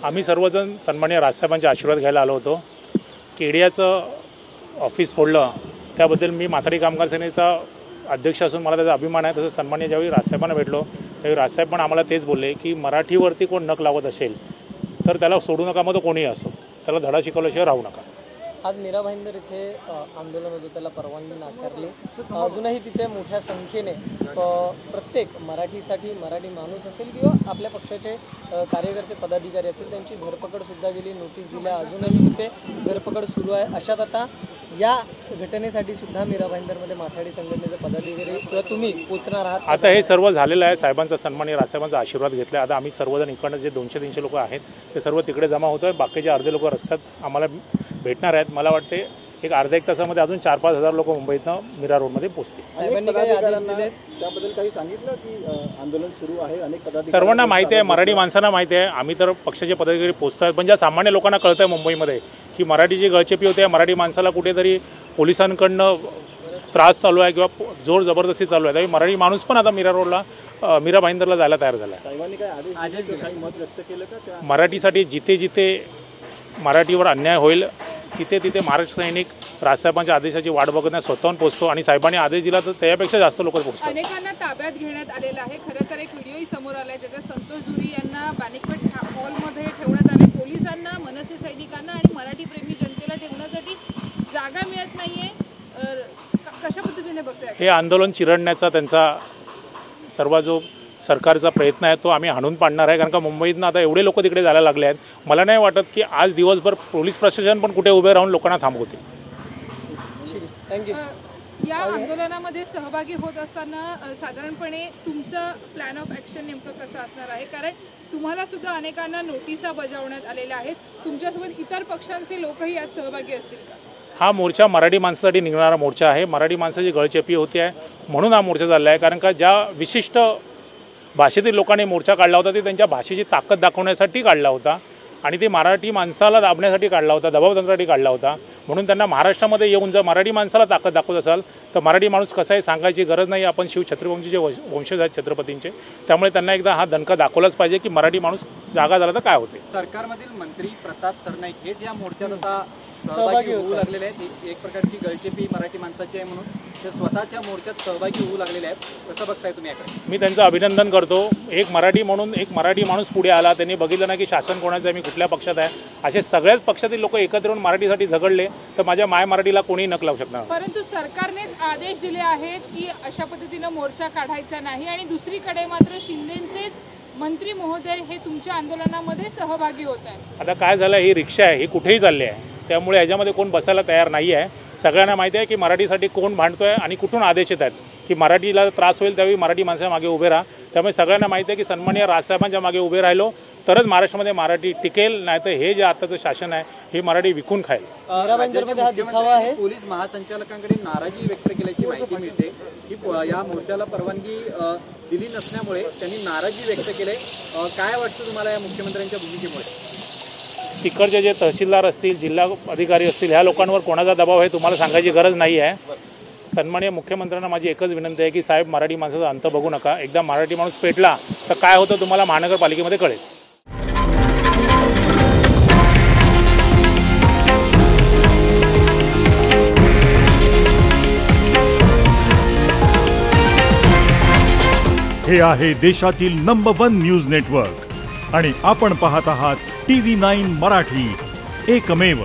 आम्ही सर्वजण सन्माननीय राजसाहेबांचे आशीर्वाद घ्यायला आलो होतो। केडियाचं ऑफिस फोडलं त्याबद्दल मी माथाडी कामगार सेनेचा अध्यक्ष असून मला त्याचा अभिमान आहे। तसं सन्माननीय ज्यावेळी राजसाहेबांना भेटलो त्यावेळी राजसाहेब पण आम्हाला तेच बोलले की मराठीवरती कोण नख लावत असेल तर त्याला सोडू नका, मग तो कोणीही असो, त्याला धडा शिकवल्याशिवाय राहू नका। आज मीरा भाईंदर इथे आंदोलन होतं, त्याला परवानगी नाकारली। अजूनही तिथे मोठ्या संख्येने प्रत्येक मराठीसाठी मराठी माणूस असेल किंवा आपल्या पक्षाचे कार्यकर्ते पदाधिकारी असतील त्यांची धरपकड सुद्धा गेली, नोटीस दिल्या, अजूनही तिथे धरपकड सुरू आहे। अशात आता या घटनेसाठी सुद्धा मीरा भाईंदरमध्ये माथाडी संघटनेचे पदाधिकारी किंवा तुम्ही पोचणार आहात। आता हे सर्व झालेलं आहे, साहेबांचा सन्माननीय राजसाहेबांचा आशीर्वाद घेतला। आता आम्ही सर्वजण इकडनं जे 200-300 लोक आहेत ते सर्व तिकडे जमा होतो आहे। बाकीचे अर्धे लोक रस्त्यात आम्हाला भेटणार आहेत। मला वाटते एक अर्ध्या एक तासामध्ये अजून 4-5 हजार लोक मुंबईतनं मीरा रोडमध्ये पोहोचतील। साहेबांनी काही आदेश दिले त्याबद्दल काही सांगितलं की आंदोलन सुरू आहे, अनेक पदाधिकारी सर्वांना माहिती आहे, मराठी माणसांना माहिती आहे, आम्ही तर पक्षाचे पदाधिकारी पोहोचतो आहेत। पण ज्या सामान्य लोकांना कळतं आहे मुंबईमध्ये की मराठीची गळचेपी होते, मराठी माणसाला कुठेतरी पोलिसांकडनं त्रास चालू आहे किंवा जोर जबरदस्ती चालू आहे, त्यावेळी मराठी माणूस पण आता मीरा रोडला मीरा भाईंदरला जायला तयार झाला आहे। साहेबांनी काही आदेश काही मत व्यक्त केलं का मराठीसाठी जिथे जिथे मराठीवर अन्याय होईल तिथे तिथे महाराष्ट्र सैनिक राजसाहेबांच्या आदेशाची वाट बघत नाही, स्वतःहून पोहोचतो आणि साहेबांनी आदेश दिला तर त्यापेक्षा जास्त लोक पोहोचतात। अनेकांना ताब्यात घेण्यात आलेलं आहे। खरं तर एक व्हिडिओही समोर आलाय ज्याच्यात संतोष धुरी यांना बॅनिक्वेट हॉलमध्ये ठेवण्यात आले। पोलिसांना, मनसे सैनिकांना आणि मराठी प्रेमी जनतेला ठेवण्यासाठी जागा मिळत नाहीये। कशा पद्धतीने बघताय हे आंदोलन चिरडण्याचा त्यांचा सर्व जो सरकारचा प्रयत्न आहे तो आम्ही हाणून पाडणार आहे, कारण का मुंबईतनं आता एवढे लोक तिकडे जायला लागले आहेत। मला नाही वाटत की आज दिवसभर पोलीस प्रशासन पण कुठे उभे राहून लोकांना थांबवतील। या आंदोलनामध्ये सहभागी होत असताना साधारणपणे तुमचं प्लॅन ऑफ ॲक्शन नेमकं कसं असणार आहे? कारण तुम्हाला सुद्धा अनेकांना नोटिसा बजावण्यात आलेल्या आहेत, तुमच्यासोबत इतर पक्षांचे लोकही यात सहभागी असतील का? हा मोर्चा मराठी माणसासाठी निघणारा मोर्चा आहे। मराठी माणसाची गळचेपी होती आहे म्हणून हा मोर्चा चालला आहे, कारण का ज्या विशिष्ट भाषेतील लोकांनी मोर्चा काढला होता ते त्यांच्या भाषेची ताकद दाखवण्यासाठी काढला होता आणि ते मराठी माणसाला दाबण्यासाठी काढला होता, दबावतंत्रासाठी काढला होता। म्हणून त्यांना महाराष्ट्रामध्ये येऊन जर मराठी माणसाला ताकद दाखवत असाल तर मराठी माणूस कसा आहे सांगायची गरज नाही। आपण शिवछत्रपतींचे वंशज आहेत छत्रपतींचे, त्यामुळे त्यांना एकदा हा दणका दाखवलाच पाहिजे की मराठी माणूस जागा झाला तर काय होते। सरकारमधील मंत्री प्रताप सरनाईक हेच या मोर्चात आता सहभागी होऊ लागलेले आहेत। एक प्रकारची गळचेपी मराठी माणसाची आहे म्हणून ते स्वतःच्या मोर्चात सहभागी होऊ लागलेले आहेत। कसं बघताय तुम्ही याकडे? मी त्यांचं अभिनंदन करतो। एक मराठी म्हणून एक मराठी माणूस पुढे आला, त्यांनी बघितलं ना की शासन कोणाचं आहे, मी कुठल्या पक्षात आहे, असे सगळ्याच पक्षातील लोक एकत्र येऊन मराठीसाठी झगडले तर माझ्या माय मराठीला कोणी नक लावू शकणार। परंतु सरकारनेच आदेश दिले आहेत की अशा पद्धतीनं मोर्चा काढायचा नाही आणि दुसरीकडे मात्र शिंदेंचेच मंत्री महोदय हे तुमच्या आंदोलनामध्ये सहभागी होत आहेत। आता काय झालं, ही रिक्षा आहे, ही कुठेही चालली आहे, त्यामुळे ह्याच्यामध्ये कोण बसायला तयार नाही आहे। सगळ्यांना माहिती आहे की मराठीसाठी कोण भांडतोय आणि कुठून आदेश येत आहेत की मराठीला त्रास होईल त्यावेळी मराठी माणसाच्या मागे उभे राहा। त्यामुळे सगळ्यांना माहिती आहे की सन्माननीय राजसाहेबांच्या मागे उभे राहिलो तरच महाराष्ट्रामध्ये मराठी टिकेल, नाही तर हे जे आताचं शासन आहे हे मराठी विकून खाईल। पोलीस महासंचालकांकडे नाराजी व्यक्त केल्याची माहिती मिळते की या मोर्चाला परवानगी दिली नसल्यामुळे त्यांनी नाराजी व्यक्त केली। काय वाटतं तुम्हाला या मुख्यमंत्र्यांच्या भूमिकेमुळे? तिकडचे जे तहसीलदार असतील, जिल्हा अधिकारी असतील, ह्या लोकांवर कोणाचा दबाव आहे तुम्हाला सांगायची गरज नाही आहे। सन्माननीय मुख्यमंत्र्यांना माझी एकच विनंती आहे की साहेब मराठी माणसाचा अंत बघू नका, एकदा मराठी माणूस पेटला तर काय होतं तुम्हाला महानगरपालिकेमध्ये कळेल। हे आहे देशातील नंबर 1 न्यूज नेटवर्क आणि आपण पाहत आहात TV9 मराठी, एकमेव।